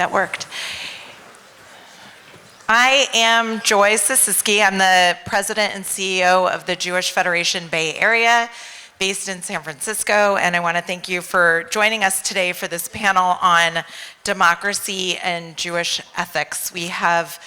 that worked. I am Joy Sisisky. I'm the president and CEO of the Jewish Federation Bay Area, based in San Francisco, and I want to thank you for joining us today for this panel on democracy and Jewish ethics. We have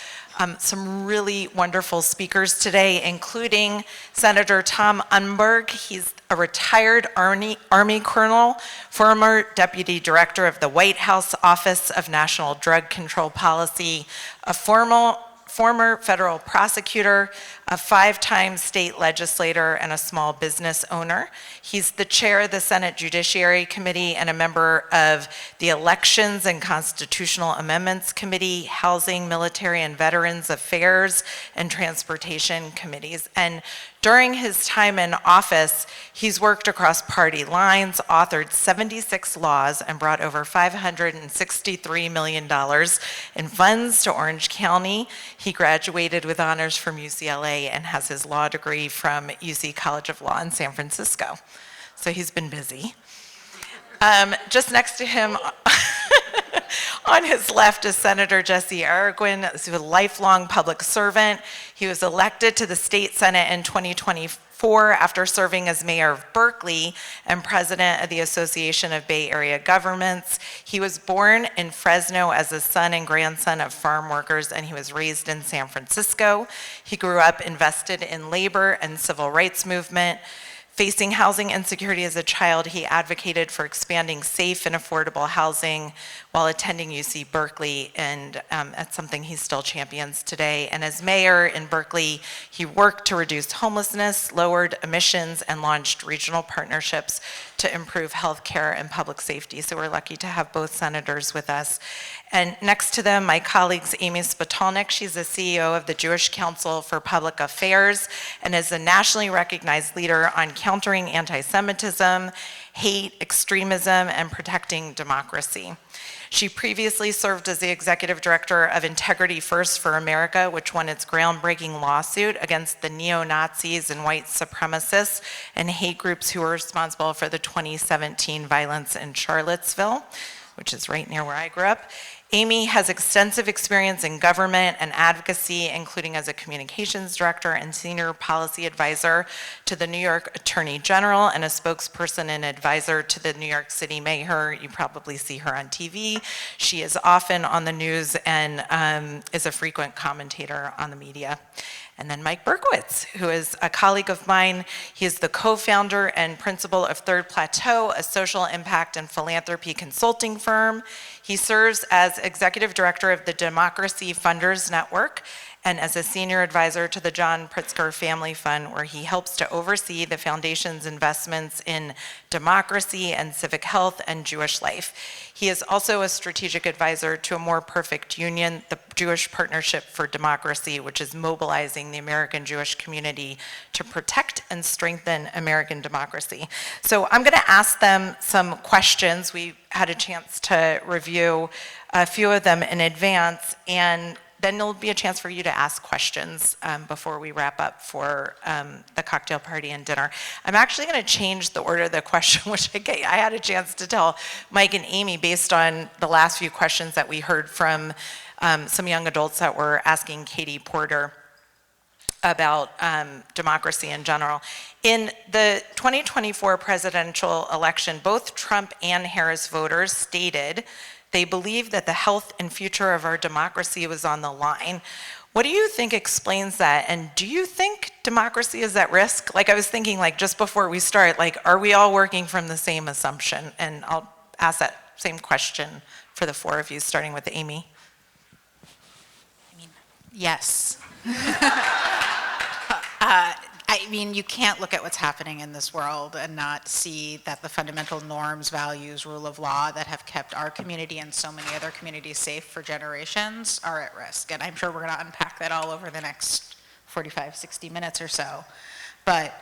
some really wonderful speakers today, including Senator Tom Umberg. He's a retired Army colonel, former deputy director of the White House Office of National Drug Control Policy, a former federal prosecutor, a 5-time state legislator, and a small business owner. He's the chair of the Senate Judiciary Committee and a member of the Elections and Constitutional Amendments Committee, Housing, Military and Veterans Affairs, and Transportation Committees. And during his time in office, he's worked across party lines, authored 76 laws, and brought over $563 million in funds to Orange County. He graduated with honors from UCLA and has his law degree from UC College of Law in San Francisco. So he's been busy. Just next to him, on his left is Senator Jesse Arreguín. He's a lifelong public servant. He was elected to the state Senate in 2024 after serving as mayor of Berkeley and president of the Association of Bay Area Governments. He was born in Fresno as a son and grandson of farm workers, and he was raised in San Francisco. He grew up invested in labor and civil rights movement. Facing housing insecurity as a child, he advocated for expanding safe and affordable housing while attending UC Berkeley, and that's something he still champions today. And as mayor in Berkeley, he worked to reduce homelessness, lowered emissions, and launched regional partnerships to improve healthcare and public safety. So we're lucky to have both senators with us. And next to them, my colleague's Amy Spitalnick. She's the CEO of the Jewish Council for Public Affairs and is a nationally recognized leader on countering anti-Semitism, hate, extremism, and protecting democracy. She previously served as the executive director of Integrity First for America, which won its groundbreaking lawsuit against the neo-Nazis and white supremacists and hate groups who were responsible for the 2017 violence in Charlottesville, which is right near where I grew up. Amy has extensive experience in government and advocacy, including as a communications director and senior policy advisor to the New York Attorney General and a spokesperson and advisor to the New York City Mayor. You probably see her on TV. She is often on the news and is a frequent commentator on the media. And then Mike Berkowitz, who is a colleague of mine. He is the co-founder and principal of Third Plateau, a social impact and philanthropy consulting firm. He serves as executive director of the Democracy Funders Network and as a senior advisor to the John Pritzker Family Fund, where he helps to oversee the foundation's investments in democracy and civic health and Jewish life. He is also a strategic advisor to A More Perfect Union, the Jewish Partnership for Democracy, which is mobilizing the American Jewish community to protect and strengthen American democracy. So I'm gonna ask them some questions. We had a chance to review a few of them in advance, and then there'll be a chance for you to ask questions before we wrap up for the cocktail party and dinner. I'm actually going to change the order of the question, which I had a chance to tell Mike and Amy based on the last few questions that we heard from some young adults that were asking Katie Porter about democracy in general. In the 2024 presidential election, both Trump and Harris voters stated they believed that the health and future of our democracy was on the line. What do you think explains that? And do you think democracy is at risk? Like I was thinking, like just before we start, like are we all working from the same assumption? And I'll ask that same question for the four of you, starting with Amy. I mean, yes. I mean, you can't look at what's happening in this world and not see that the fundamental norms, values, rule of law that have kept our community and so many other communities safe for generations are at risk. And I'm sure we're gonna unpack that all over the next 45, 60 minutes or so. But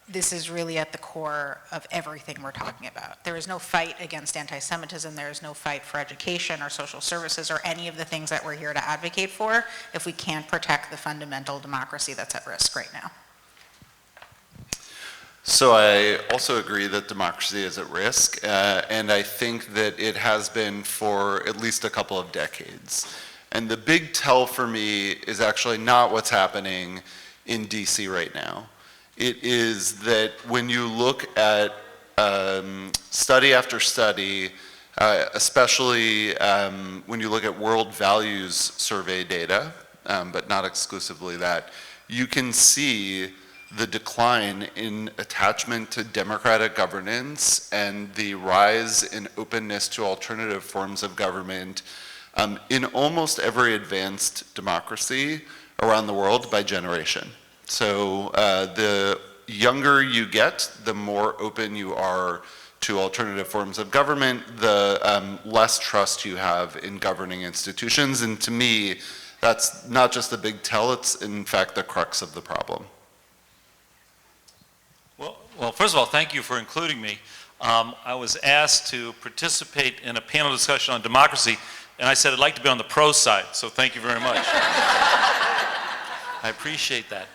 this is really at the core of everything we're talking about. There is no fight against anti-Semitism. There is no fight for education or social services or any of the things that we're here to advocate for if we can't protect the fundamental democracy that's at risk right now. So I also agree that democracy is at risk, and I think that it has been for at least a couple of decades. And the big tell for me is actually not what's happening in DC right now. It is that when you look at study after study, especially when you look at World Values Survey data, but not exclusively that, you can see the decline in attachment to democratic governance and the rise in openness to alternative forms of government in almost every advanced democracy around the world by generation. So the younger you get, the more open you are to alternative forms of government, the less trust you have in governing institutions. And to me, that's not just a big tell, it's in fact the crux of the problem. Well, first of all, thank you for including me. I was asked to participate in a panel discussion on democracy, and I said I'd like to be on the pro side, so thank you very much. I appreciate that.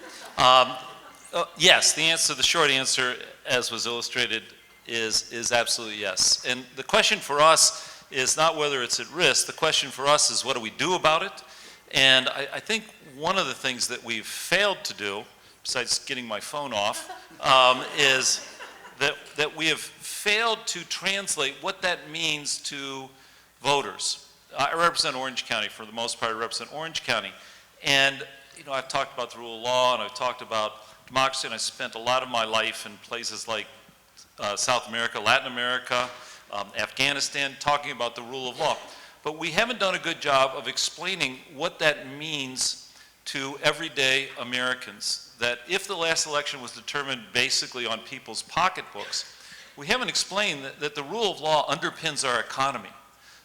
Yes, the short answer, as was illustrated, is absolutely yes. And the question for us is not whether it's at risk. The question for us is what do we do about it? And I think one of the things that we've failed to do, besides getting my phone off, is that we have failed to translate what that means to voters. I represent Orange County. For the most part, I represent Orange County. And I've talked about the rule of law, and I've talked about democracy, and I spent a lot of my life in places like South America, Latin America, Afghanistan, talking about the rule of law. But we haven't done a good job of explaining what that means to everyday Americans. That if the last election was determined basically on people's pocketbooks, we haven't explained that the rule of law underpins our economy.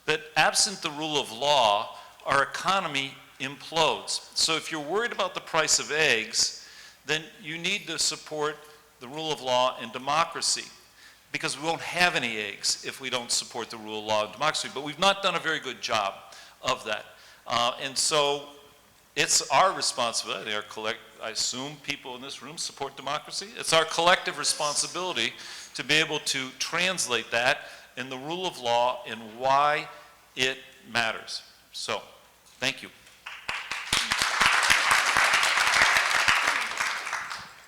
That absent the rule of law, our economy implodes. So if you're worried about the price of eggs, then you need to support the rule of law and democracy, because we won't have any eggs if we don't support the rule of law and democracy. But we've not done a very good job of that. And so it's our responsibility, I assume people in this room support democracy. It's our collective responsibility to be able to translate that in the rule of law and why it matters. So, thank you.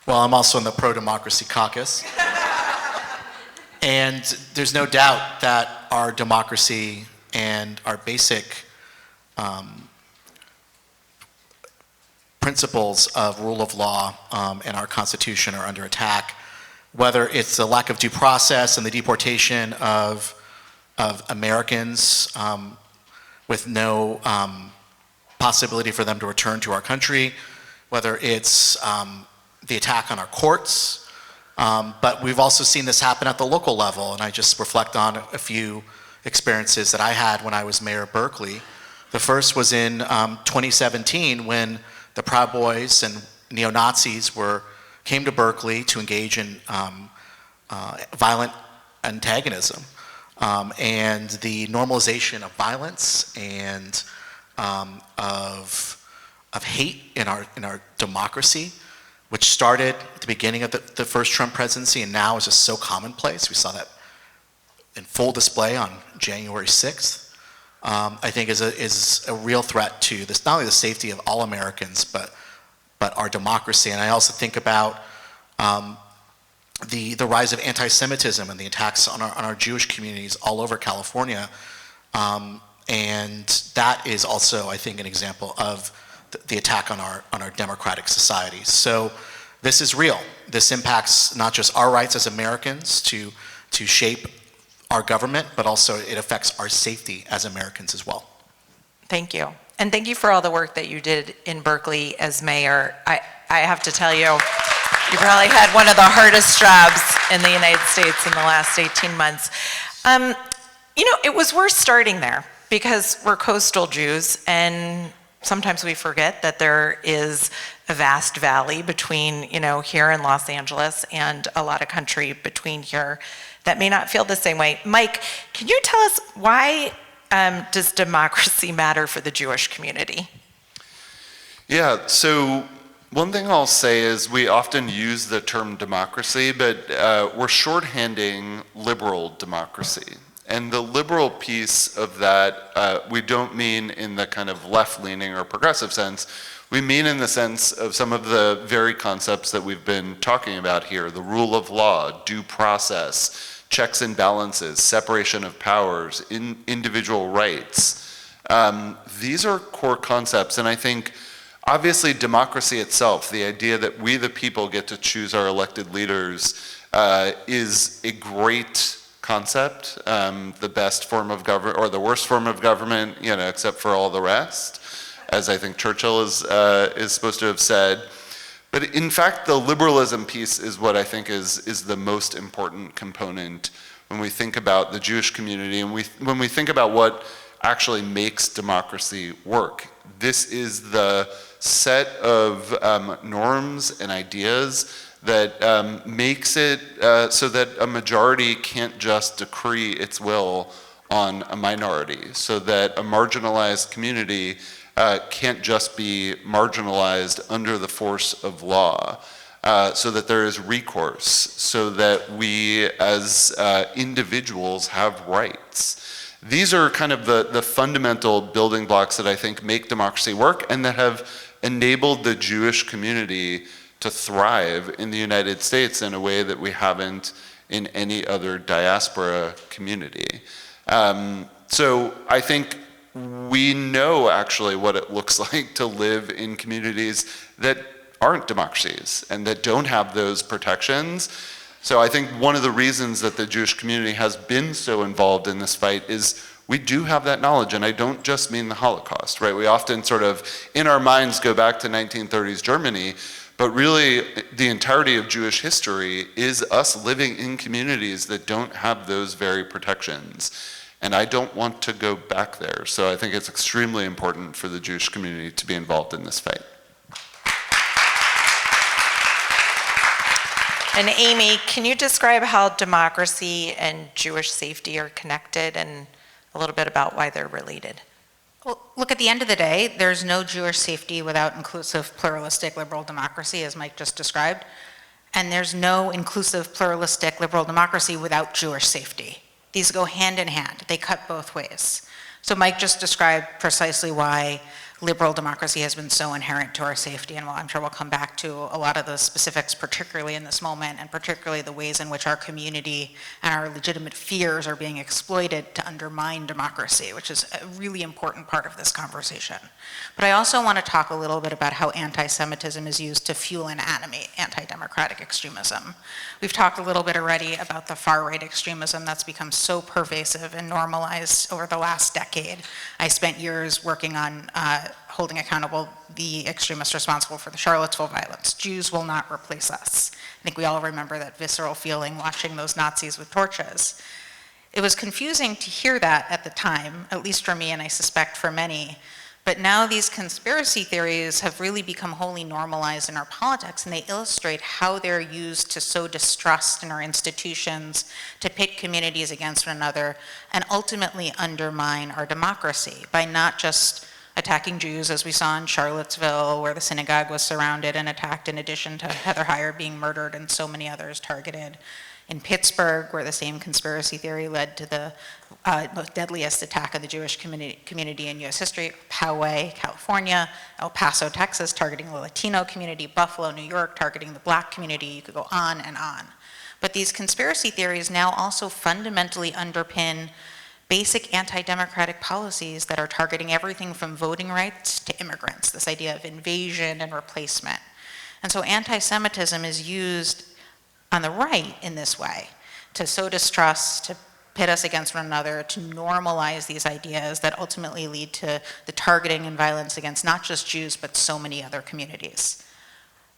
Well, I'm also in the pro-democracy caucus. And there's no doubt that our democracy and our basic principles of rule of law and our Constitution are under attack, whether it's the lack of due process and the deportation of Americans with no possibility for them to return to our country, whether it's the attack on our courts, but we've also seen this happen at the local level, and I just reflect on a few experiences that I had when I was mayor of Berkeley. The first was in 2017 when the Proud Boys and neo-Nazis came to Berkeley to engage in violent antagonism, and the normalization of violence and of hate in our democracy, which started at the beginning of the first Trump presidency and now is just so commonplace. We saw that in full display on January 6th. I think is a real threat to this, not only the safety of all Americans, but our democracy. And I also think about the rise of anti-Semitism and the attacks on our Jewish communities all over California. And that is also, I think, an example of the attack on our democratic societies. So this is real. This impacts not just our rights as Americans to shape our government, but also it affects our safety as Americans as well. Thank you. And thank you for all the work that you did in Berkeley as mayor. I have to tell you, you probably had one of the hardest jobs in the United States in the last 18 months. It was worth starting there because we're coastal Jews, and sometimes we forget that there is a vast valley between, here in Los Angeles and a lot of country between here that may not feel the same way. Mike, can you tell us why does democracy matter for the Jewish community? Yeah, so One thing I'll say is we often use the term democracy, but we're shorthanding liberal democracy. And the liberal piece of that, we don't mean in the kind of left-leaning or progressive sense. We mean in the sense of some of the very concepts that we've been talking about here, the rule of law, due process, checks and balances, separation of powers, individual rights. These are core concepts, and I think obviously democracy itself, the idea that we the people get to choose our elected leaders, is a great concept, the best form of government, or the worst form of government, except for all the rest, as I think Churchill is supposed to have said. But in fact, the liberalism piece is what I think is the most important component when we think about the Jewish community, and when we think about what actually makes democracy work. This is the set of norms and ideas that makes it so that a majority can't just decree its will on a minority, so that a marginalized community can't just be marginalized under the force of law, so that there is recourse, so that we as individuals have rights. These are kind of the fundamental building blocks that I think make democracy work and that have enabled the Jewish community to thrive in the United States in a way that we haven't in any other diaspora community. So I think we know actually what it looks like to live in communities that aren't democracies and that don't have those protections. So I think one of the reasons that the Jewish community has been so involved in this fight is we do have that knowledge, and I don't just mean the Holocaust, right? We often sort of, in our minds, go back to 1930s Germany, but really the entirety of Jewish history is us living in communities that don't have those very protections. And I don't want to go back there. So I think it's extremely important for the Jewish community to be involved in this fight. And Amy, can you describe how democracy and Jewish safety are connected and a little bit about why they're related? Well, look, at the end of the day, there's no Jewish safety without inclusive, pluralistic, liberal democracy, as Mike just described. And there's no inclusive, pluralistic, liberal democracy without Jewish safety. These go hand in hand. They cut both ways. So Mike just described precisely why liberal democracy has been so inherent to our safety, and I'm sure we'll come back to a lot of the specifics, particularly in this moment, and particularly the ways in which our community and our legitimate fears are being exploited to undermine democracy, which is a really important part of this conversation. But I also want to talk a little bit about how anti-Semitism is used to fuel and animate anti-democratic extremism. We've talked a little bit already about the far-right extremism that's become so pervasive and normalized over the last decade. I spent years working on holding accountable the extremists responsible for the Charlottesville violence. Jews will not replace us. I think we all remember that visceral feeling watching those Nazis with torches. It was confusing to hear that at the time, at least for me and I suspect for many. But now these conspiracy theories have really become wholly normalized in our politics, and they illustrate how they're used to sow distrust in our institutions, to pit communities against one another, and ultimately undermine our democracy by not just attacking Jews, as we saw in Charlottesville, where the synagogue was surrounded and attacked, in addition to Heather Heyer being murdered and so many others targeted. In Pittsburgh, where the same conspiracy theory led to the deadliest attack of the Jewish community in U.S. history, Poway, California, El Paso, Texas, targeting the Latino community, Buffalo, New York, targeting the Black community. You could go on and on. But these conspiracy theories now also fundamentally underpin basic anti-democratic policies that are targeting everything from voting rights to immigrants, this idea of invasion and replacement. And so anti-Semitism is used on the right in this way, to sow distrust, to pit us against one another, to normalize these ideas that ultimately lead to the targeting and violence against not just Jews, but so many other communities.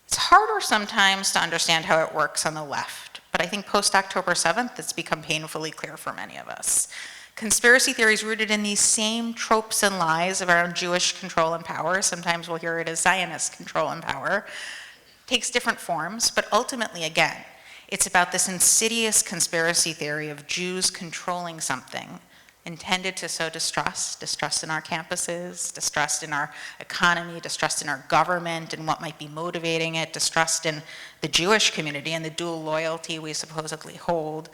It's harder sometimes to understand how it works on the left, but I think post-October 7th, it's become painfully clear for many of us. Conspiracy theories rooted in these same tropes and lies around Jewish control and power, sometimes we'll hear it as Zionist control and power, takes different forms, but ultimately, again, it's about this insidious conspiracy theory of Jews controlling something intended to sow distrust in our campuses, distrust in our economy, distrust in our government and what might be motivating it, distrust in the Jewish community and the dual loyalty we supposedly hold.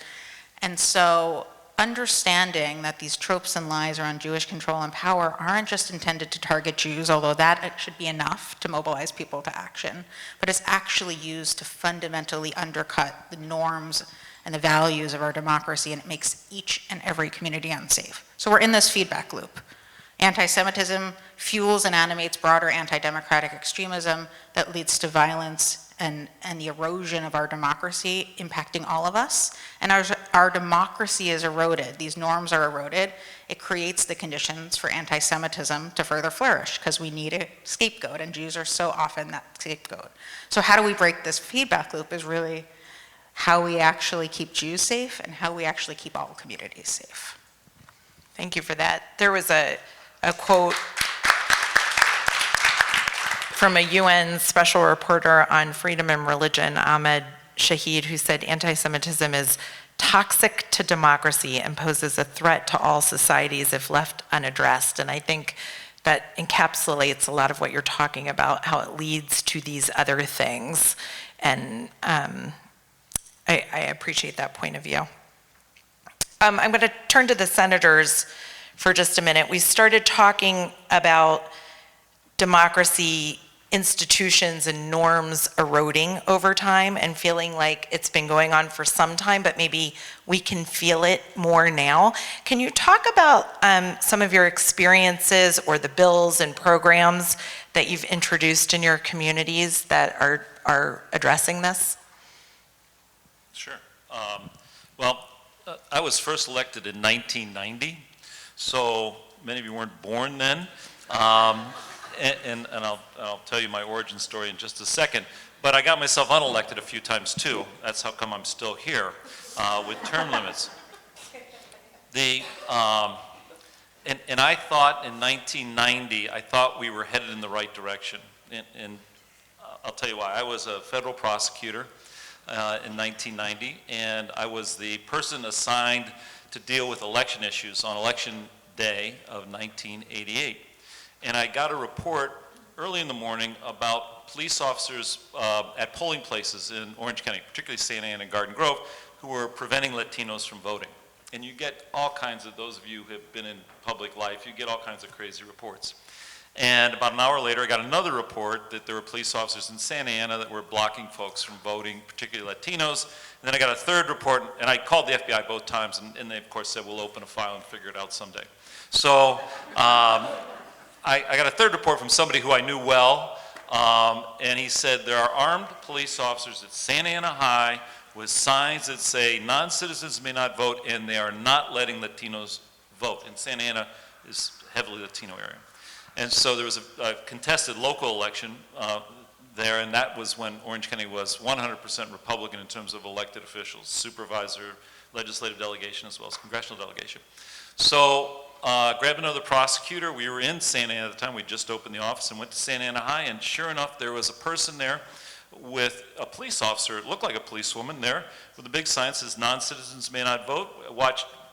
And so understanding that these tropes and lies around Jewish control and power aren't just intended to target Jews, although that should be enough to mobilize people to action, but it's actually used to fundamentally undercut the norms and the values of our democracy, and it makes each and every community unsafe. So we're in this feedback loop. Anti-Semitism fuels and animates broader anti-democratic extremism that leads to violence and the erosion of our democracy, impacting all of us. And our democracy is eroded. These norms are eroded. It creates the conditions for anti-Semitism to further flourish because we need a scapegoat, and Jews are so often that scapegoat. So how do we break this feedback loop is really how we actually keep Jews safe and how we actually keep all communities safe. Thank you for that. There was a quote from a UN special reporter on freedom and religion, Ahmed Shahid, who said anti-Semitism is toxic to democracy and poses a threat to all societies if left unaddressed. And I think that encapsulates a lot of what you're talking about, how it leads to these other things. And I appreciate that point of view. I'm going to turn to the senators for just a minute. We started talking about democracy institutions and norms eroding over time and feeling like it's been going on for some time, but maybe we can feel it more now. Can you talk about some of your experiences or the bills and programs that you've introduced in your communities that are addressing this? Sure. Well, I was first elected in 1990, so many of you weren't born then. And I'll tell you my origin story in just a second. But I got myself unelected a few times too. That's how come I'm still here with term limits. And I thought in 1990, I thought we were headed in the right direction. And I'll tell you why. I was a federal prosecutor in 1990, and I was the person assigned to deal with election issues on election day of 1988. And I got a report early in the morning about police officers at polling places in Orange County, particularly Santa Ana and Garden Grove, who were preventing Latinos from voting. And you get all kinds of, those of you who have been in public life, you get all kinds of crazy reports. And about an hour later, I got another report that there were police officers in Santa Ana that were blocking folks from voting, particularly Latinos. And then I got a third report, and I called the FBI both times, and they, of course, said, we'll open a file and figure it out someday. So I got a third report from somebody who I knew well, and he said there are armed police officers at Santa Ana High with signs that say non-citizens may not vote, and they are not letting Latinos vote. And Santa Ana is a heavily Latino area. And so there was a contested local election there, and that was when Orange County was 100% Republican in terms of elected officials, supervisor, legislative delegation, as well as congressional delegation. So grabbed another prosecutor. We were in Santa Ana at the time. We just opened the office and went to Santa Ana High, and sure enough, there was a person there with a police officer. It looked like a policewoman there with a big sign that says non-citizens may not vote.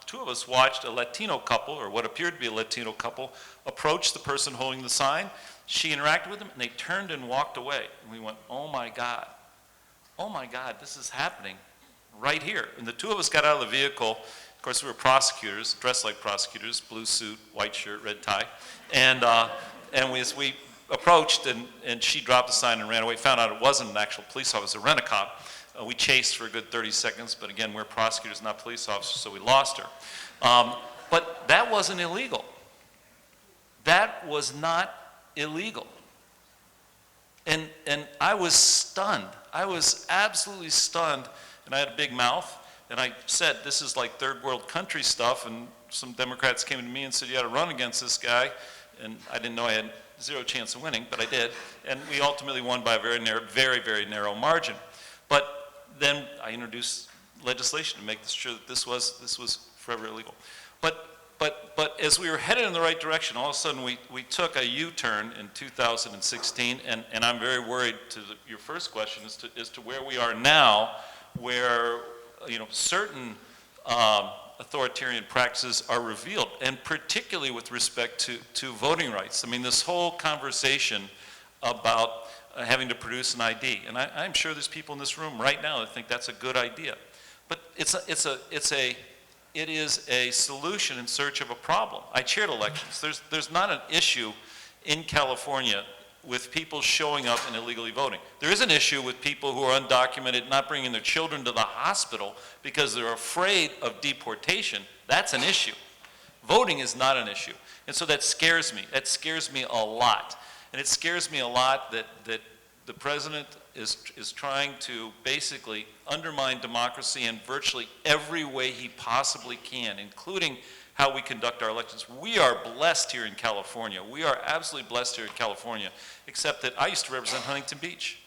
Two of us watched a Latino couple, or what appeared to be a Latino couple, approach the person holding the sign. She interacted with them, and they turned and walked away. And we went, oh my God, this is happening right here. And the two of us got out of the vehicle. Of course, we were prosecutors, dressed like prosecutors, blue suit, white shirt, red tie. And as we approached, and she dropped the sign and ran away, found out it wasn't an actual police officer, a rent-a-cop. We chased for a good 30 seconds, but again, we're prosecutors, not police officers, so we lost her. But that wasn't illegal. That was not illegal. And I was stunned. I was absolutely stunned, and I had a big mouth. And I said, this is like third world country stuff, and some Democrats came to me and said, you ought to run against this guy. And I didn't know I had zero chance of winning, but I did. And we ultimately won by a very narrow, very, very narrow margin. But then I introduced legislation to make sure that this was forever illegal. But as we were headed in the right direction, all of a sudden we took a U-turn in 2016, and I'm very worried to your first question as to where we are now, where certain authoritarian practices are revealed, and particularly with respect to voting rights. I mean, this whole conversation about having to produce an ID, and I'm sure there's people in this room right now that think that's a good idea, but it is a solution in search of a problem. I chaired elections. There's not an issue in California with people showing up and illegally voting. There is an issue with people who are undocumented not bringing their children to the hospital because they're afraid of deportation. That's an issue. Voting is not an issue. And so that scares me. That scares me a lot. And it scares me a lot that the president is trying to basically undermine democracy in virtually every way he possibly can, including how we conduct our elections. We are blessed here in California. We are absolutely blessed here in California, except that I used to represent Huntington Beach.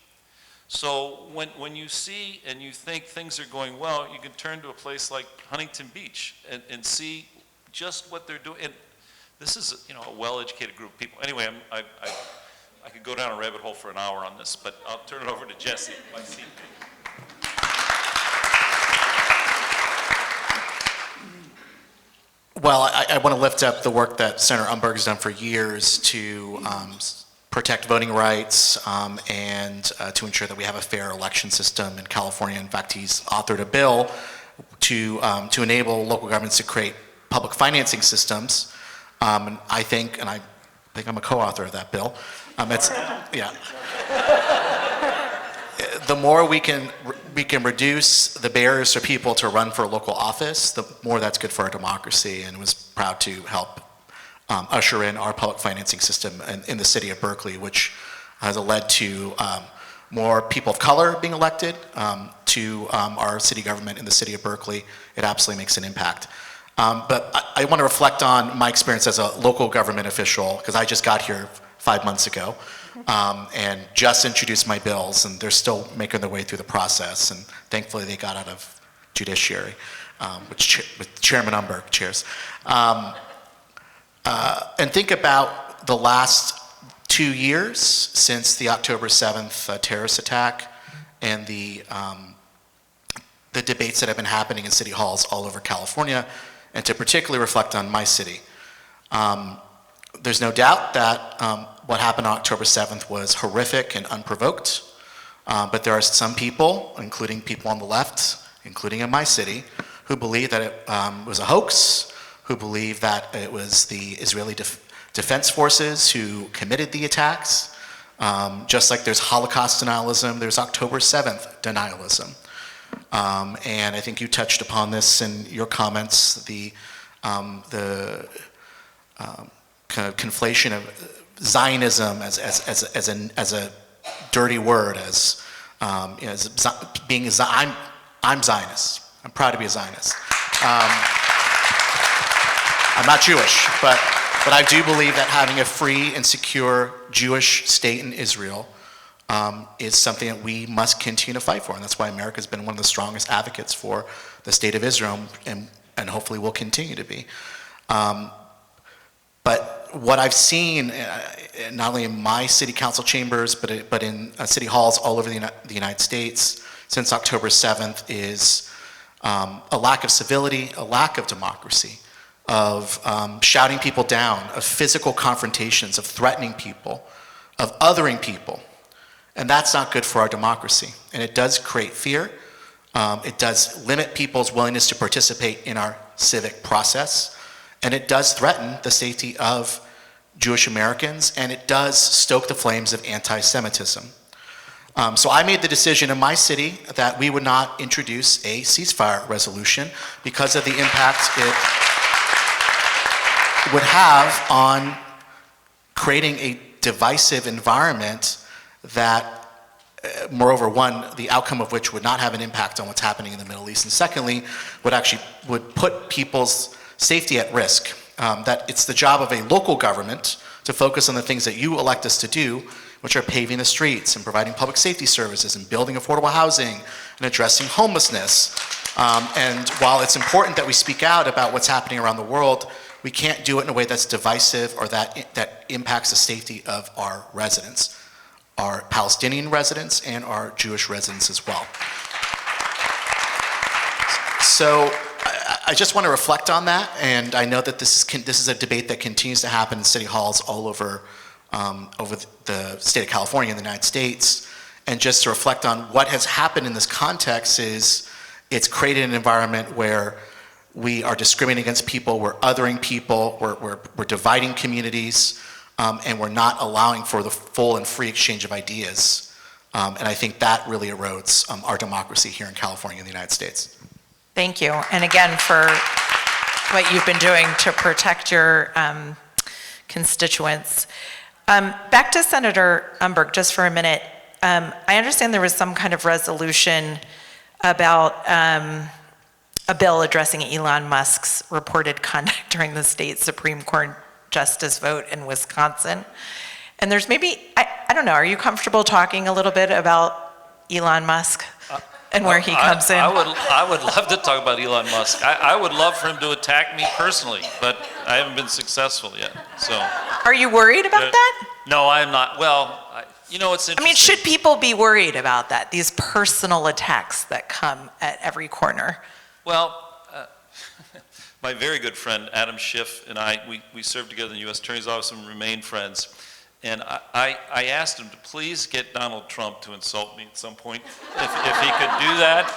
So when you see and you think things are going well, you can turn to a place like Huntington Beach and see just what they're doing. And this is, you know, a well-educated group of people. Anyway, I could go down a rabbit hole for an hour on this, but I'll turn it over to Jesse, my seat. Well, I want to lift up the work that Senator Umberg has done for years to protect voting rights and to ensure that we have a fair election system in California. In fact, he's authored a bill to enable local governments to create public financing systems. And I think I'm a co-author of that bill. Yeah. The more we can reduce the barriers for people to run for local office, the more that's good for our democracy, and was proud to help usher in our public financing system in the city of Berkeley, which has led to more people of color being elected to our city government in the city of Berkeley. It absolutely makes an impact. But I want to reflect on my experience as a local government official, because I just got here 5 months ago. And just introduced my bills, and they're still making their way through the process, and thankfully they got out of judiciary, with Chairman Umberg chairs. And think about the last 2 years since the October 7th terrorist attack and the debates that have been happening in city halls all over California, and to particularly reflect on my city. There's no doubt that what happened on October 7th was horrific and unprovoked, but there are some people, including people on the left, including in my city, who believe that it was a hoax, who believe that it was the Israeli Defense Forces who committed the attacks. Just like there's Holocaust denialism, there's October 7th denialism. And I think you touched upon this in your comments, the kind of conflation of Zionism as a dirty word, I'm Zionist. I'm proud to be a Zionist. I'm not Jewish, but I do believe that having a free and secure Jewish state in Israel is something that we must continue to fight for, and that's why America has been one of the strongest advocates for the state of Israel, and hopefully will continue to be. But what I've seen, not only in my city council chambers, but in city halls all over the United States since October 7th, is a lack of civility, a lack of democracy, of shouting people down, of physical confrontations, of threatening people, of othering people. And that's not good for our democracy. And it does create fear. It does limit people's willingness to participate in our civic process. And it does threaten the safety of Jewish Americans, and it does stoke the flames of anti-Semitism. So I made the decision in my city that we would not introduce a ceasefire resolution because of the impact it would have on creating a divisive environment that, moreover, one, the outcome of which would not have an impact on what's happening in the Middle East, and secondly, would put people's safety at risk. That it's the job of a local government to focus on the things that you elect us to do, which are paving the streets and providing public safety services and building affordable housing and addressing homelessness. And while it's important that we speak out about what's happening around the world, we can't do it in a way that's divisive or that impacts the safety of our residents, our Palestinian residents and our Jewish residents as well. So I just want to reflect on that, and I know that this is a debate that continues to happen in city halls all over the state of California in the United States. And just to reflect on what has happened in this context is it's created an environment where we are discriminating against people, we're othering people, we're dividing communities, and we're not allowing for the full and free exchange of ideas. And I think that really erodes our democracy here in California and the United States. Thank you. And again, for what you've been doing to protect your constituents. Back to Senator Umberg just for a minute. I understand there was some kind of resolution about a bill addressing Elon Musk's reported conduct during the state Supreme Court justice vote in Wisconsin. And there's maybe, I don't know, are you comfortable talking a little bit about Elon Musk and where he comes in? I would love to talk about Elon Musk. I would love for him to attack me personally, but I haven't been successful yet, so. Are you worried about that? No, I'm not. Well, you know, it's interesting. I mean, should people be worried about that, these personal attacks that come at every corner? Well, my very good friend Adam Schiff and I, we served together in the U.S. Attorney's Office and remained friends. And I asked him to please get Donald Trump to insult me at some point, if he could do that,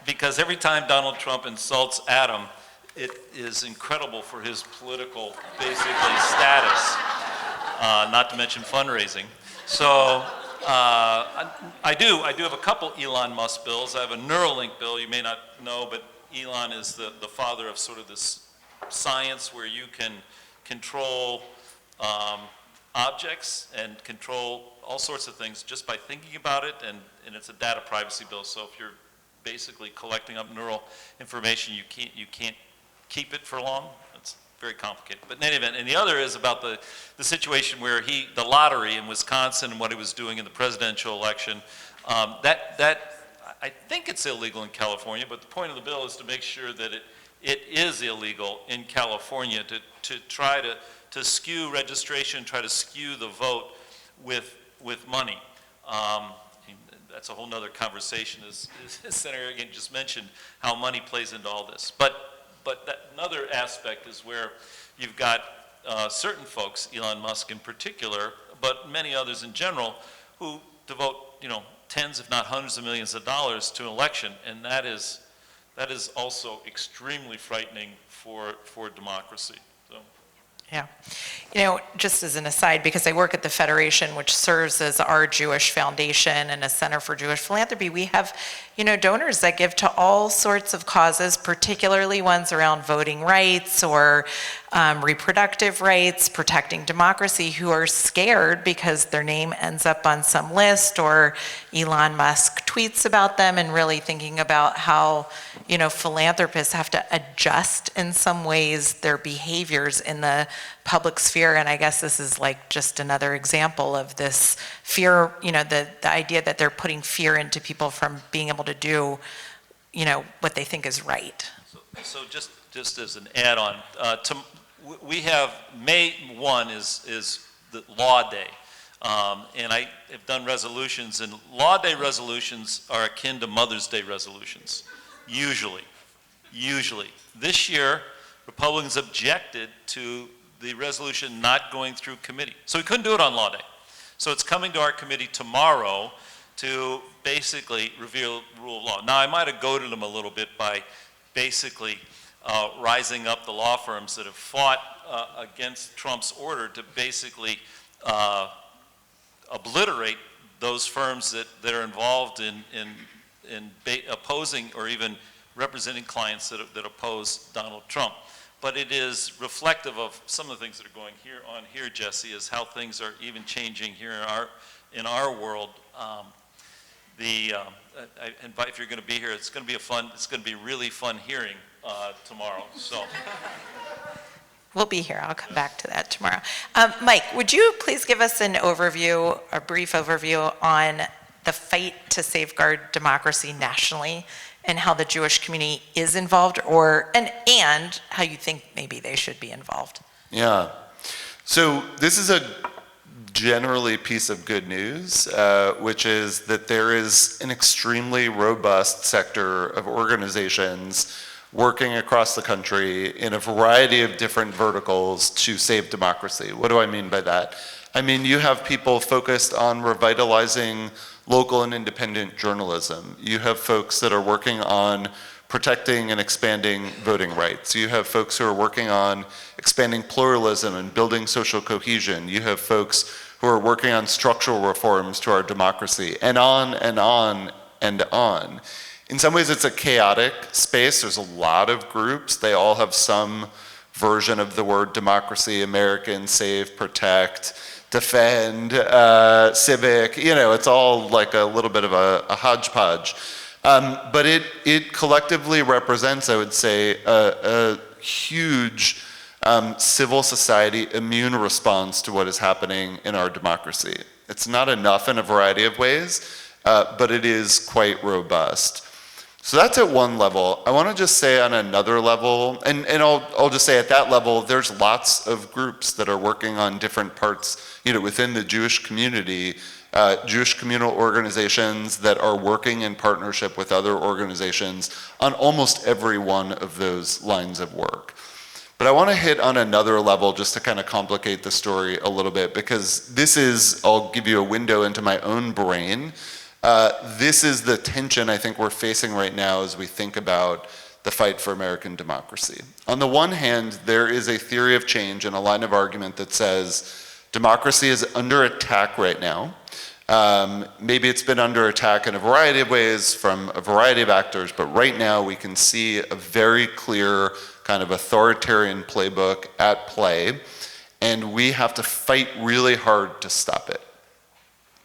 because every time Donald Trump insults Adam, it is incredible for his political, basically, status, not to mention fundraising. So I do have a couple Elon Musk bills. I have a Neuralink bill, you may not know, but Elon is the father of sort of this science where you can control objects and control all sorts of things just by thinking about it, and it's a data privacy bill, so if you're basically collecting up neural information, you can't keep it for long. It's very complicated. But in any event, and the other is about the situation where the lottery in Wisconsin and what he was doing in the presidential election, I think it's illegal in California, but the point of the bill is to make sure that it is illegal in California to try to skew registration, try to skew the vote with money. That's a whole nother conversation, as Senator Arreguín just mentioned, how money plays into all this. But another aspect is where you've got certain folks, Elon Musk in particular, but many others in general, who devote, tens if not hundreds of millions of dollars to an election, and that is also extremely frightening for democracy. So. Yeah. Just as an aside, because I work at the Federation, which serves as our Jewish foundation and a center for Jewish philanthropy, we have, donors that give to all sorts of causes, particularly ones around voting rights or reproductive rights, protecting democracy, who are scared because their name ends up on some list or Elon Musk tweets about them, and really thinking about how, philanthropists have to adjust in some ways their behaviors in the public sphere. And I guess this is like just another example of this fear, the idea that they're putting fear into people from being able to do, what they think is right. So just as an add-on, we have May 1 is the Law Day. And I have done resolutions, and Law Day resolutions are akin to Mother's Day resolutions, usually. This year, Republicans objected to the resolution not going through committee. So we couldn't do it on Law Day. So it's coming to our committee tomorrow to basically reveal rule of law. Now, I might have goaded them a little bit by basically rising up the law firms that have fought against Trump's order to basically obliterate those firms that are involved in opposing or even representing clients that oppose Donald Trump. But it is reflective of some of the things that are going on here, Jesse, is how things are even changing here in our world. I invite, if you're going to be here, it's going to be a really fun hearing tomorrow. So. We'll be here. I'll come back to that tomorrow. Mike, would you please give us a brief overview on the fight to safeguard democracy nationally and how the Jewish community is involved, and how you think maybe they should be involved? Yeah. So this is a generally piece of good news, which is that there is an extremely robust sector of organizations working across the country in a variety of different verticals to save democracy. What do I mean by that? I mean, you have people focused on revitalizing local and independent journalism. You have folks that are working on protecting and expanding voting rights. You have folks who are working on expanding pluralism and building social cohesion. You have folks who are working on structural reforms to our democracy, and on and on and on. In some ways, it's a chaotic space. There's a lot of groups. They all have some version of the word democracy: American, save, protect, defend, civic. You know, it's all like a little bit of a hodgepodge. But it collectively represents, I would say, a huge civil society immune response to what is happening in our democracy. It's not enough in a variety of ways, but it is quite robust. So that's at one level. I want to just say on another level, and I'll just say at that level, there's lots of groups that are working on different parts, you know, within the Jewish community, Jewish communal organizations that are working in partnership with other organizations on almost every one of those lines of work. But I want to hit on another level just to kind of complicate the story a little bit, because this is, I'll give you a window into my own brain. This is the tension I think we're facing right now as we think about the fight for American democracy. On the one hand, there is a theory of change and a line of argument that says democracy is under attack right now. Maybe it's been under attack in a variety of ways from a variety of actors, but right now we can see a very clear kind of authoritarian playbook at play, and we have to fight really hard to stop it,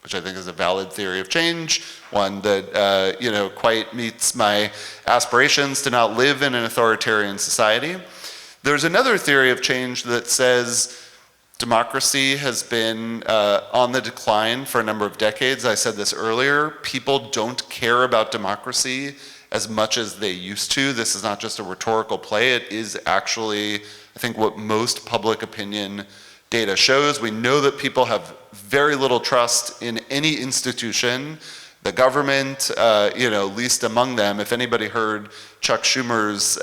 which I think is a valid theory of change, one that you know, quite meets my aspirations to not live in an authoritarian society. There's another theory of change that says democracy has been on the decline for a number of decades. I said this earlier. People don't care about democracy as much as they used to. This is not just a rhetorical play. It is actually, I think, what most public opinion data shows. We know that people have very little trust in any institution. The government, you know, least among them. If anybody heard Chuck Schumer's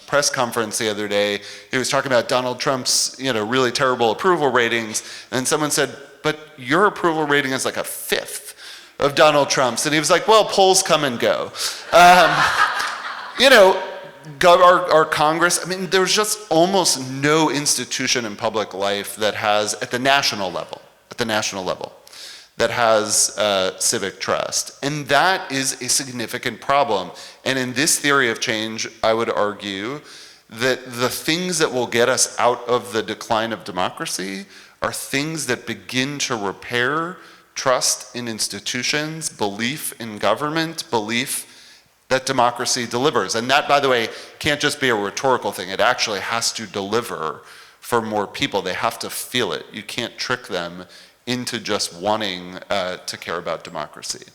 press conference the other day, he was talking about Donald Trump's, you know, really terrible approval ratings, and someone said, but your approval rating is like a fifth of Donald Trump's. And he was like, well, polls come and go. You know, our Congress, I mean, there's just almost no institution in public life that has, at the national level, that has civic trust. And that is a significant problem. And in this theory of change, I would argue that the things that will get us out of the decline of democracy are things that begin to repair trust in institutions, belief in government, belief that democracy delivers. And that, by the way, can't just be a rhetorical thing. It actually has to deliver for more people. They have to feel it. You can't trick them into just wanting to care about democracy.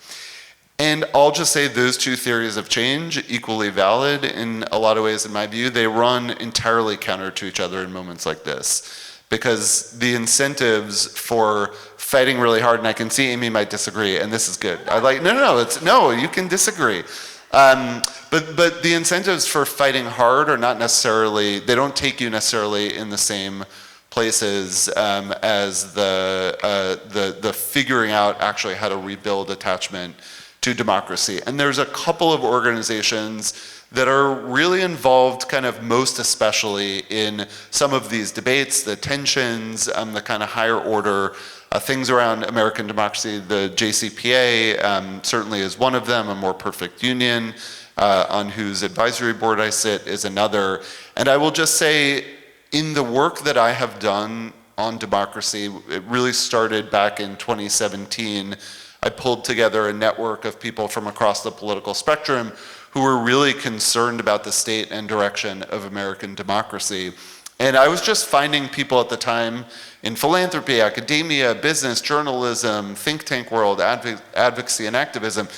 And I'll just say those two theories of change, equally valid in a lot of ways in my view, they run entirely counter to each other in moments like this. Because the incentives for fighting really hard, and I can see Amy might disagree, and this is good. I like, no, you can disagree. But the incentives for fighting hard are not necessarily, they don't take you necessarily in the same places as the figuring out actually how to rebuild attachment to democracy. And there's a couple of organizations that are really involved kind of most especially in some of these debates, the tensions, the kind of higher order things around American democracy. The JCPA certainly is one of them, A More Perfect Union, on whose advisory board I sit is another. And I will just say, in the work that I have done on democracy, it really started back in 2017. I pulled together a network of people from across the political spectrum who were really concerned about the state and direction of American democracy. And I was just finding people at the time in philanthropy, academia, business, journalism, think tank world, advocacy and activism,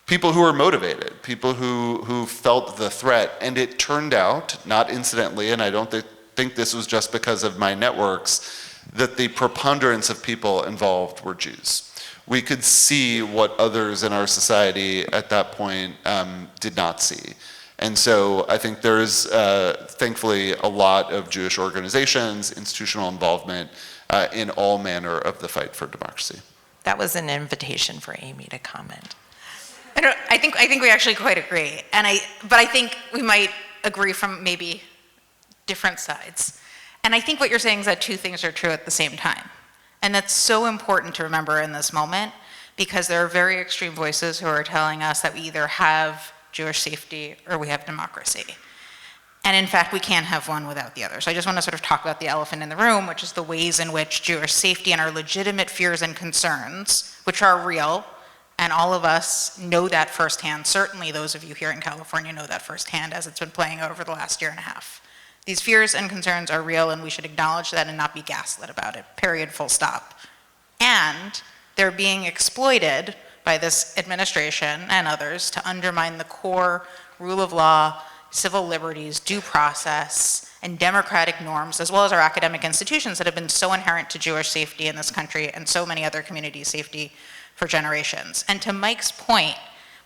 people who were motivated, people who felt the threat. And it turned out, not incidentally, and I don't think this was just because of my networks, that the preponderance of people involved were Jews. We could see what others in our society at that point did not see. And so I think there's thankfully a lot of Jewish organizations, institutional involvement in all manner of the fight for democracy. That was an invitation for Amy to comment. I think we actually quite agree, but I think we might agree from maybe different sides. And I think what you're saying is that two things are true at the same time. And that's so important to remember in this moment, because there are very extreme voices who are telling us that we either have Jewish safety or we have democracy. And in fact, we can't have one without the other. So I just want to sort of talk about the elephant in the room, which is the ways in which Jewish safety and our legitimate fears and concerns, which are real, and all of us know that firsthand. Certainly those of you here in California know that firsthand as it's been playing out over the last year and a half. These fears and concerns are real, and we should acknowledge that and not be gaslit about it, period, full stop. And they're being exploited by this administration and others to undermine the core rule of law, civil liberties, due process, and democratic norms, as well as our academic institutions that have been so inherent to Jewish safety in this country and so many other communities' safety for generations. And to Mike's point,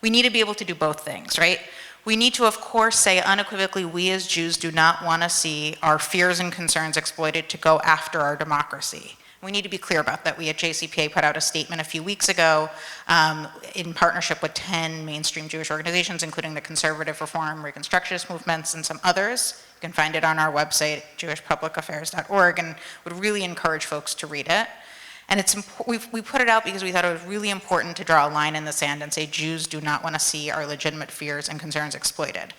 we need to be able to do both things, right? We need to, of course, say unequivocally, we as Jews do not want to see our fears and concerns exploited to go after our democracy. We need to be clear about that. We at JCPA put out a statement a few weeks ago in partnership with 10 mainstream Jewish organizations, including the conservative reform, reconstructionist movements, and some others. You can find it on our website, jewishpublicaffairs.org, and would really encourage folks to read it. And we put it out because we thought it was really important to draw a line in the sand and say Jews do not want to see our legitimate fears and concerns exploited.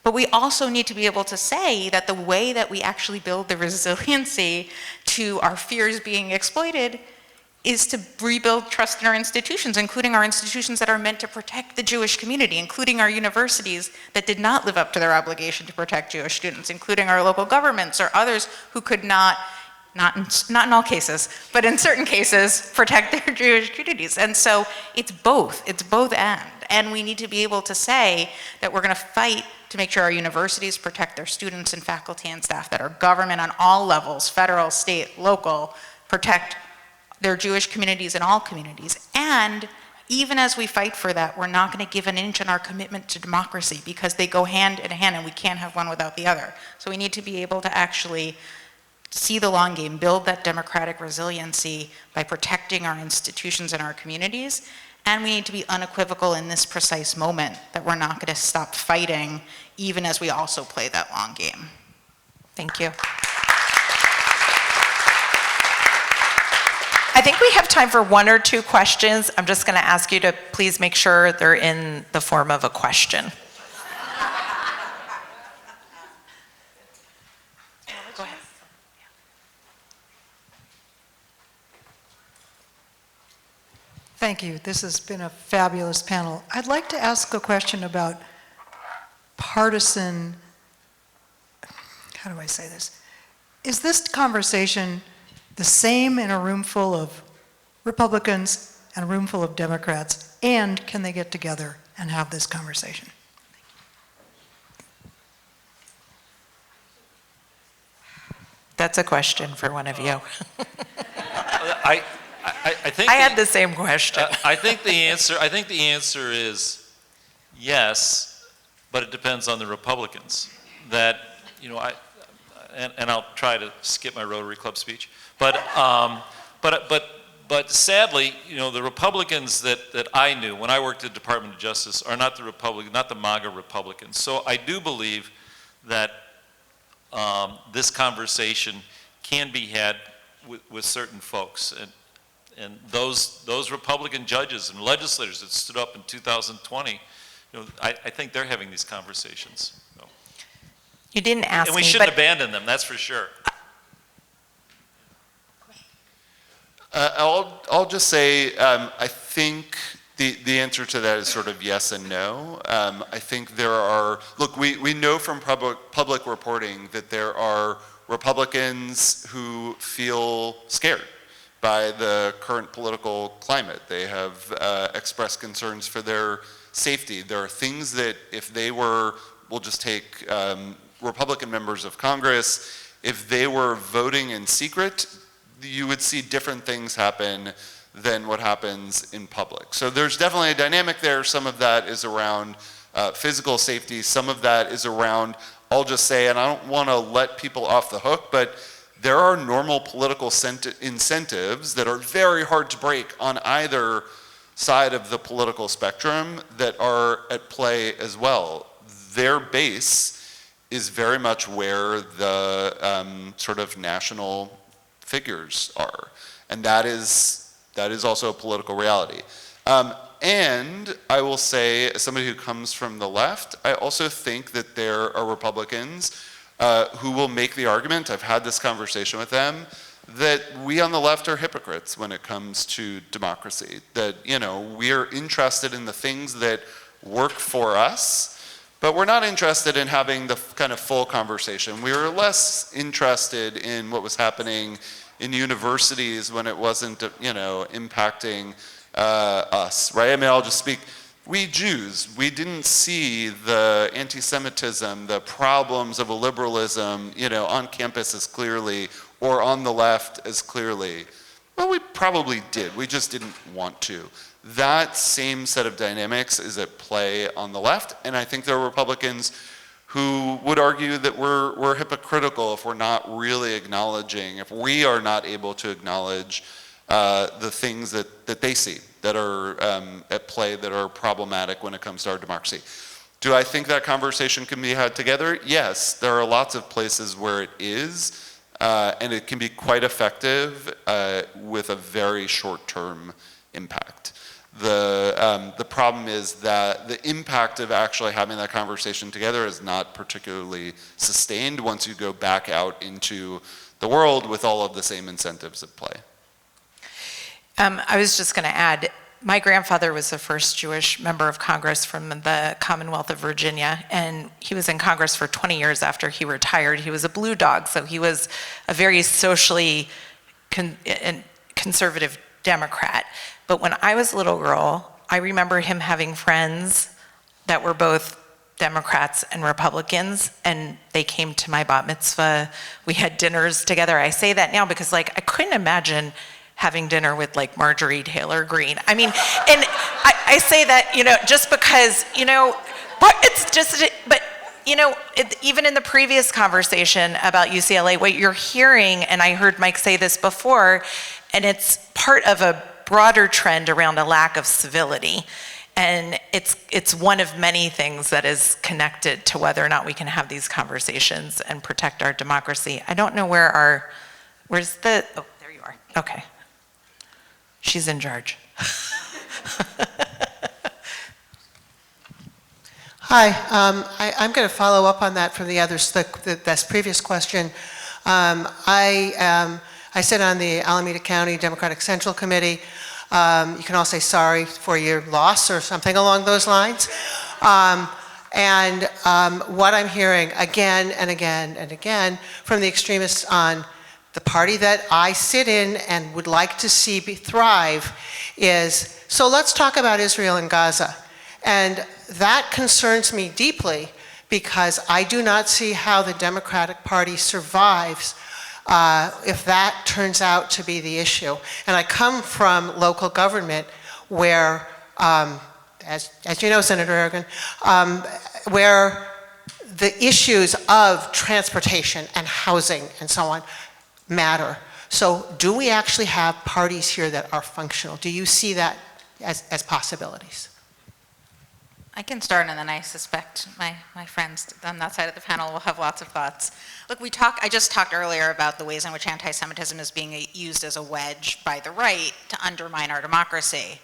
But we also need to be able to say that the way that we actually build the resiliency to our fears being exploited is to rebuild trust in our institutions, including our institutions that are meant to protect the Jewish community, including our universities that did not live up to their obligation to protect Jewish students, including our local governments or others who could not in all cases, but in certain cases, protect their Jewish communities. And so it's both and we need to be able to say that we're going to fight to make sure our universities protect their students and faculty and staff, that our government on all levels, federal, state, local, protect their Jewish communities and all communities. And even as we fight for that, we're not going to give an inch on our commitment to democracy, because they go hand in hand and we can't have one without the other. So we need to be able to actually see the long game, build that democratic resiliency by protecting our institutions and our communities. And we need to be unequivocal in this precise moment that we're not going to stop fighting, even as we also play that long game. Thank you. I think we have time for one or two questions. I'm just going to ask you to please make sure they're in the form of a question. Go ahead. Thank you. This has been a fabulous panel. I'd like to ask a question about partisan, how do I say this? Is this conversation the same in a room full of Republicans and a room full of Democrats, and can they get together and have this conversation? That's a question for one of you. I think I had the same question. I think the answer is yes, but it depends on the Republicans. That, you know, and I'll try to skip my Rotary Club speech, but sadly, you know, the Republicans that I knew when I worked at the Department of Justice are not the MAGA Republicans. So I do believe that this conversation can be had with certain folks, and those Republican judges and legislators that stood up in 2020, you know, I think they're having these conversations. So. You didn't ask me, and we shouldn't abandon them, that's for sure. I'll just say I think the answer to that is sort of yes and no. I think there are, look, we know from public reporting that there are Republicans who feel scared by the current political climate. They have expressed concerns for their safety. There are things that if they were, we'll just take Republican members of Congress, if they were voting in secret, you would see different things happen than what happens in public. So there's definitely a dynamic there. Some of that is around physical safety. Some of that is around, I'll just say, and I don't want to let people off the hook, but there are normal political incentives that are very hard to break on either side of the political spectrum that are at play as well. Their base is very much where the sort of national figures are. And that is also a political reality. And I will say, as somebody who comes from the left, I also think that there are Republicans who will make the argument, I've had this conversation with them, that we on the left are hypocrites when it comes to democracy. That, we are interested in the things that work for us, but we're not interested in having the kind of full conversation. We were less interested in what was happening in universities when it wasn't, impacting us, right? I mean, I'll just speak. We Jews, we didn't see the anti-Semitism, the problems of a liberalism, on campus as clearly, or on the left as clearly. Well, we probably did. We just didn't want to. That same set of dynamics is at play on the left, and I think there are Republicans who would argue that we're hypocritical if we're not really acknowledging, if we are not able to acknowledge the things that they see that are at play that are problematic when it comes to our democracy. Do I think that conversation can be had together? Yes, there are lots of places where it is, and it can be quite effective with a very short-term impact. The problem is that the impact of actually having that conversation together is not particularly sustained once you go back out into the world with all of the same incentives at play. I was just going to add, my grandfather was the first Jewish member of Congress from the Commonwealth of Virginia, and he was in Congress for 20 years after he retired. He was a blue dog, so he was a very socially conservative Democrat. But when I was a little girl, I remember him having friends that were both Democrats and Republicans, and they came to my bat mitzvah. We had dinners together. I say that now because, I couldn't imagine having dinner with Marjorie Taylor Greene. I mean, and I say that, just because, but it's just, but, even in the previous conversation about UCLA, what you're hearing, and I heard Mike say this before, and it's part of a broader trend around a lack of civility. And it's one of many things that is connected to whether or not we can have these conversations and protect our democracy. I don't know where's the, oh, there you are, okay. She's in charge. Hi, I'm going to follow up on that from the others, the previous question. I sit on the Alameda County Democratic Central Committee. You can all say sorry for your loss or something along those lines. And what I'm hearing again and again and again from the extremists on the party that I sit in and would like to see thrive is, so let's talk about Israel and Gaza. And that concerns me deeply because I do not see how the Democratic Party survives if that turns out to be the issue. And I come from local government where, as you know, Senator Arreguín, where the issues of transportation and housing and so on matter. So do we actually have parties here that are functional? Do you see that as possibilities? I can start, and then I suspect my friends on that side of the panel will have lots of thoughts. Look, I just talked earlier about the ways in which anti-Semitism is being used as a wedge by the right to undermine our democracy.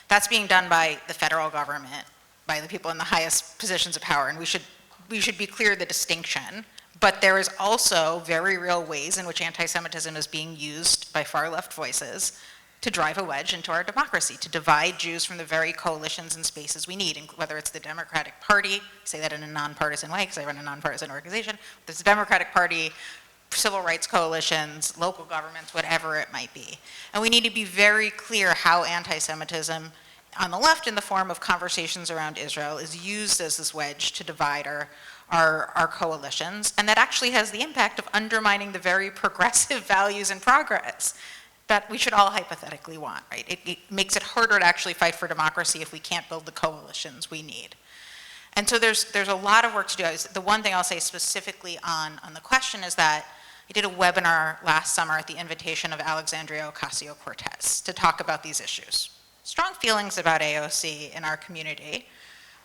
That's being done by the federal government, by the people in the highest positions of power, and we should be clear the distinction. But there is also very real ways in which anti-Semitism is being used by far left voices to drive a wedge into our democracy, to divide Jews from the very coalitions and spaces we need, whether it's the Democratic Party, I say that in a nonpartisan way because I run a nonpartisan organization, there's the Democratic Party, civil rights coalitions, local governments, whatever it might be. And we need to be very clear how anti-Semitism on the left in the form of conversations around Israel is used as this wedge to divide our coalitions, and that actually has the impact of undermining the very progressive values and progress that we should all hypothetically want, right? It makes it harder to actually fight for democracy if we can't build the coalitions we need. And so there's a lot of work to do. The one thing I'll say specifically on the question is that I did a webinar last summer at the invitation of Alexandria Ocasio-Cortez to talk about these issues. Strong feelings about AOC in our community,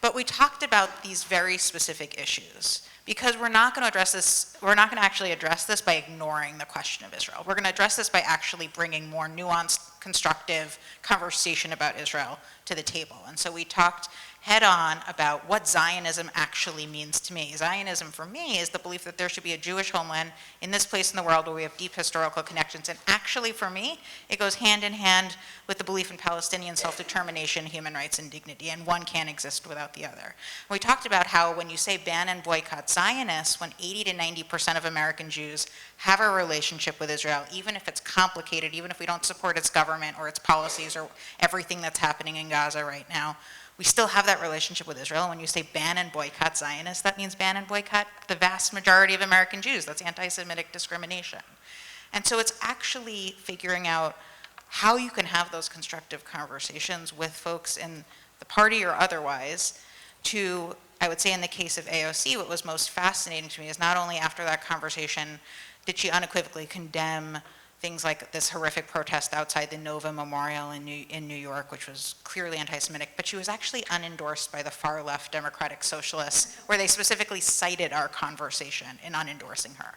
but we talked about these very specific issues because we're not going to actually address this by ignoring the question of Israel. We're going to address this by actually bringing more nuanced, constructive conversation about Israel to the table. And so we talked head on about what Zionism actually means to me. Zionism for me is the belief that there should be a Jewish homeland in this place in the world where we have deep historical connections. And actually for me, it goes hand in hand with the belief in Palestinian self-determination, human rights, and dignity, and one can't exist without the other. We talked about how when you say ban and boycott Zionists, when 80 to 90% of American Jews have a relationship with Israel, even if it's complicated, even if we don't support its government or its policies or everything that's happening in Gaza right now, we still have that relationship with Israel. And when you say ban and boycott Zionists, that means ban and boycott the vast majority of American Jews. That's anti-Semitic discrimination. And so it's actually figuring out how you can have those constructive conversations with folks in the party or otherwise to, I would say in the case of AOC, what was most fascinating to me is not only after that conversation did she unequivocally condemn things like this horrific protest outside the Nova Memorial in New York, which was clearly anti-Semitic, but she was actually unendorsed by the far left Democratic Socialists, where they specifically cited our conversation in unendorsing her.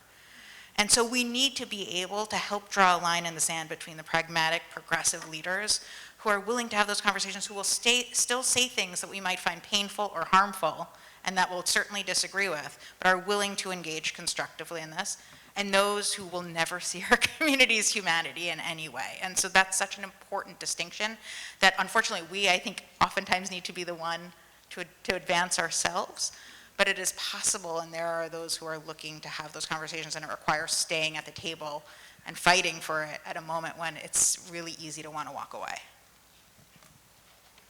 And so we need to be able to help draw a line in the sand between the pragmatic, progressive leaders who are willing to have those conversations, who will still say things that we might find painful or harmful, and that we'll certainly disagree with, but are willing to engage constructively in this, and those who will never see our community's humanity in any way. And so that's such an important distinction that unfortunately we, I think, oftentimes need to be the one to advance ourselves, but it is possible, and there are those who are looking to have those conversations, and it requires staying at the table and fighting for it at a moment when it's really easy to want to walk away.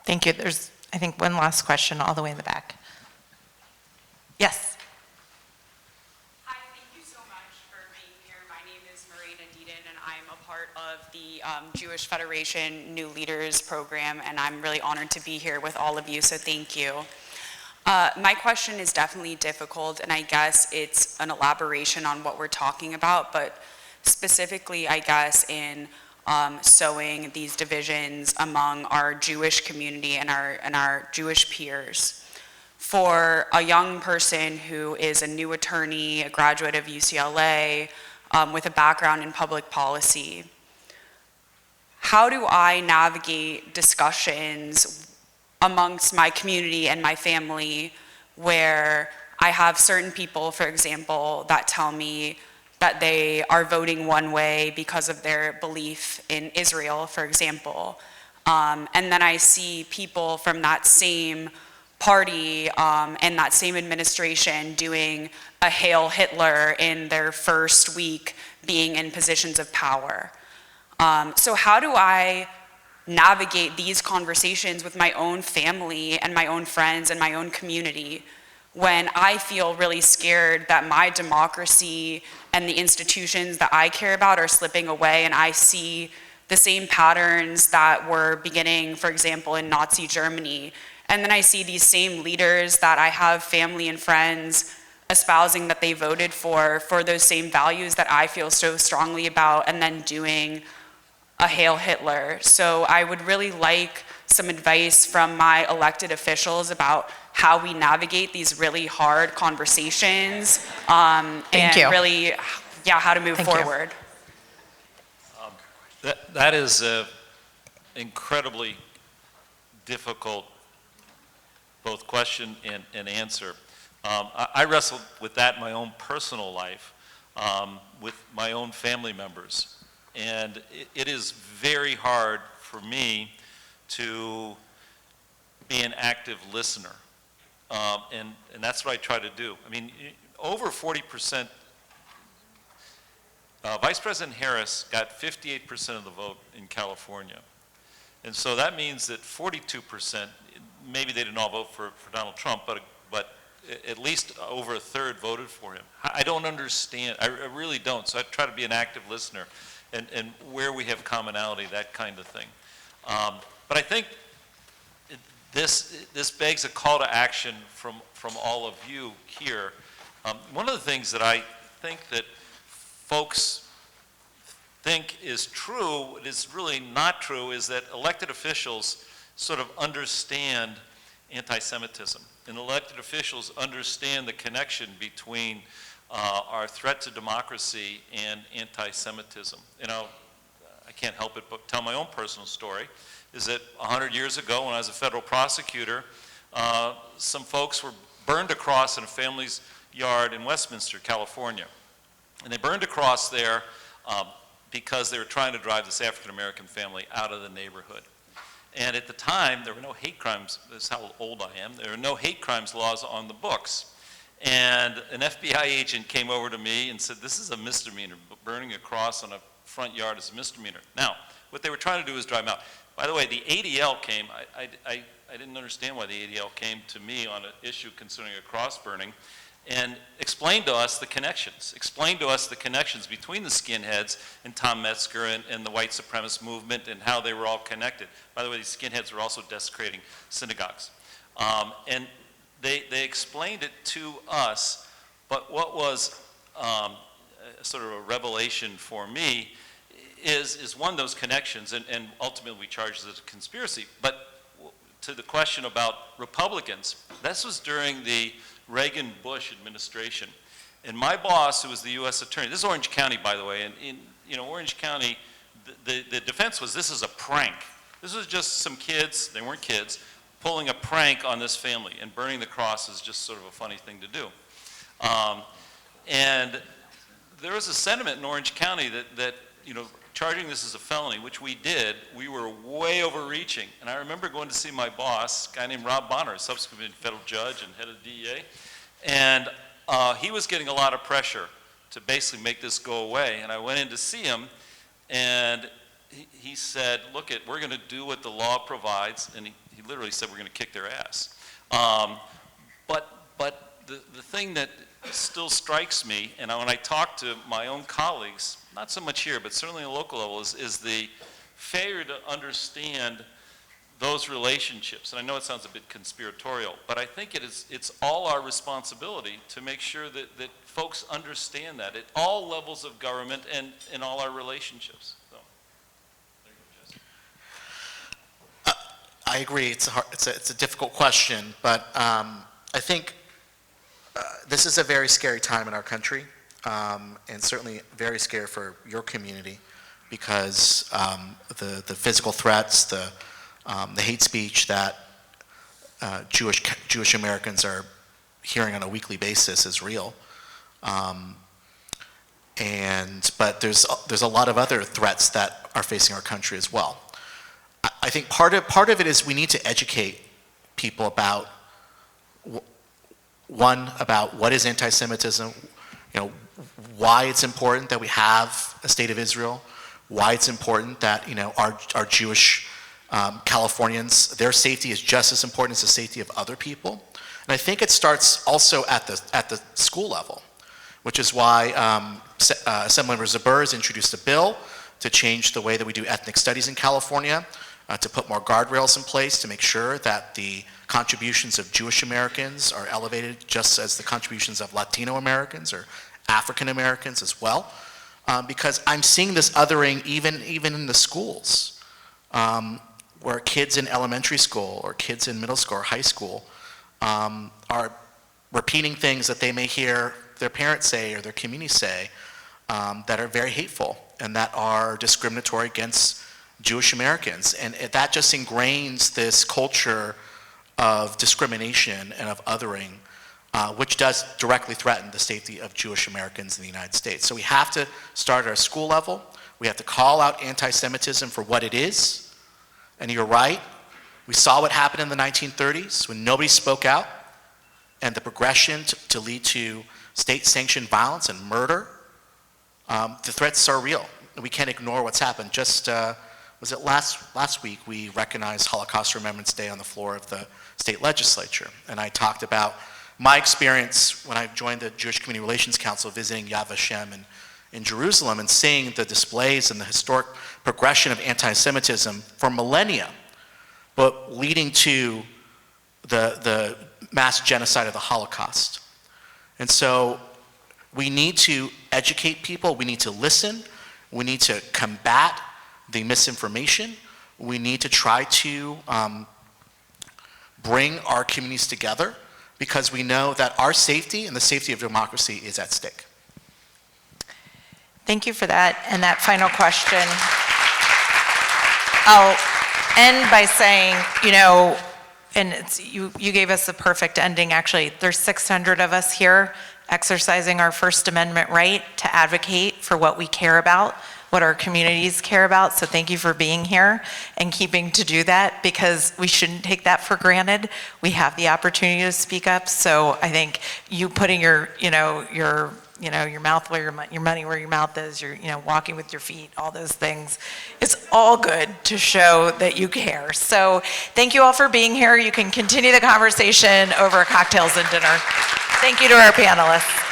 Thank you. There's, I think, one last question all the way in the back. Yes. Hi, thank you so much for being here. My name is Marina Deedon, and I'm a part of the Jewish Federation New Leaders Program, and I'm really honored to be here with all of you, so thank you. My question is definitely difficult, and I guess it's an elaboration on what we're talking about, but specifically, I guess, in sowing these divisions among our Jewish community and our Jewish peers. For a young person who is a new attorney, a graduate of UCLA, with a background in public policy, how do I navigate discussions amongst my community and my family where I have certain people, for example, that tell me that they are voting one way because of their belief in Israel, for example. And then I see people from that same party and that same administration doing a Hail Hitler in their first week being in positions of power. So how do I navigate these conversations with my own family and my own friends and my own community when I feel really scared that my democracy and the institutions that I care about are slipping away, and I see the same patterns that were beginning, for example, in Nazi Germany. And then I see these same leaders that I have family and friends espousing that they voted for those same values that I feel so strongly about, and then doing a Hail Hitler. So I would really like some advice from my elected officials about how we navigate these really hard conversations and really, how to move forward. That is an incredibly difficult both question and answer. I wrestled with that in my own personal life, with my own family members. And it is very hard for me to be an active listener. And that's what I try to do. I mean, over 40%, Vice President Harris got 58% of the vote in California. And so that means that 42%, maybe they didn't all vote for Donald Trump, but at least over a third voted for him. I don't understand, I really don't. So I try to be an active listener and where we have commonality, that kind of thing. But I think this begs a call to action from all of you here. One of the things that I think that folks think is true, it is really not true, is that elected officials sort of understand anti-Semitism. And elected officials understand the connection between our threat to democracy and anti-Semitism. You know, I can't help it but tell my own personal story, is that 100 years ago when I was a federal prosecutor, some folks were burned a cross in a family's yard in Westminster, California. And they burned a cross there because they were trying to drive this African-American family out of the neighborhood. And at the time, there were no hate crimes, this is how old I am, there were no hate crimes laws on the books. And an FBI agent came over to me and said, this is a misdemeanor, burning a cross on a front yard is a misdemeanor. Now, what they were trying to do is drive them out. By the way, the ADL came, I didn't understand why the ADL came to me on an issue concerning a cross burning, and explained to us the connections. Explained to us the connections between the skinheads and Tom Metzger and the white supremacist movement and how they were all connected. By the way, these skinheads were also desecrating synagogues. And they explained it to us, but what was sort of a revelation for me is one, those connections, and ultimately we charged it as a conspiracy. But to the question about Republicans, this was during the Reagan-Bush administration. And my boss, who was the U.S. attorney, this is Orange County, by the way, and in Orange County, the defense was this is a prank. This was just some kids, they weren't kids, pulling a prank on this family, and burning the cross is just sort of a funny thing to do. And there was a sentiment in Orange County that charging this as a felony, which we did, we were way overreaching. And I remember going to see my boss, a guy named Rob Bonner, a subsequent federal judge and head of the DEA, and he was getting a lot of pressure to basically make this go away. And I went in to see him, and he said, look, we're going to do what the law provides, and he literally said we're going to kick their ass. But the thing that still strikes me, and when I talk to my own colleagues, not so much here, but certainly at a local level, is the failure to understand those relationships. And I know it sounds a bit conspiratorial, but I think it's all our responsibility to make sure that folks understand that at all levels of government and in all our relationships. So, there you go, Jesse. I agree. It's a difficult question, but I think this is a very scary time in our country, and certainly very scary for your community, because the physical threats, the hate speech that Jewish Americans are hearing on a weekly basis is real. But there's a lot of other threats that are facing our country as well. I think part of it is we need to educate people about about what is anti-Semitism, why it's important that we have a state of Israel, why it's important that our Jewish Californians, their safety is just as important as the safety of other people. And I think it starts also at the school level, which is why Assemblymember Zuber has introduced a bill to change the way that we do ethnic studies in California, to put more guardrails in place to make sure that the contributions of Jewish Americans are elevated just as the contributions of Latino Americans or African Americans as well. Because I'm seeing this othering even in the schools, where kids in elementary school or kids in middle school or high school are repeating things that they may hear their parents say or their community say that are very hateful and that are discriminatory against Jewish Americans. And that just ingrains this culture of discrimination and of othering, which does directly threaten the safety of Jewish Americans in the United States. So we have to start at our school level. We have to call out anti-Semitism for what it is. And you're right, we saw what happened in the 1930s when nobody spoke out, and the progression to lead to state-sanctioned violence and murder. The threats are real. We can't ignore what's happened. Just, was it last week, we recognized Holocaust Remembrance Day on the floor of the state legislature. And I talked about my experience when I joined the Jewish Community Relations Council visiting Yad Vashem in Jerusalem and seeing the displays and the historic progression of anti-Semitism for millennia, but leading to the mass genocide of the Holocaust. And so we need to educate people, we need to listen, we need to combat the misinformation, we need to try to bring our communities together, because we know that our safety and the safety of democracy is at stake. Thank you for that. And that final question, I'll end by saying, and you gave us a perfect ending, actually. There's 600 of us here exercising our First Amendment right to advocate for what we care about, what our communities care about. So thank you for being here and keeping to do that, because we shouldn't take that for granted. We have the opportunity to speak up. So I think you putting your mouth where your money where your mouth is, walking with your feet, all those things, it's all good to show that you care. So thank you all for being here. You can continue the conversation over cocktails and dinner. Thank you to our panelists.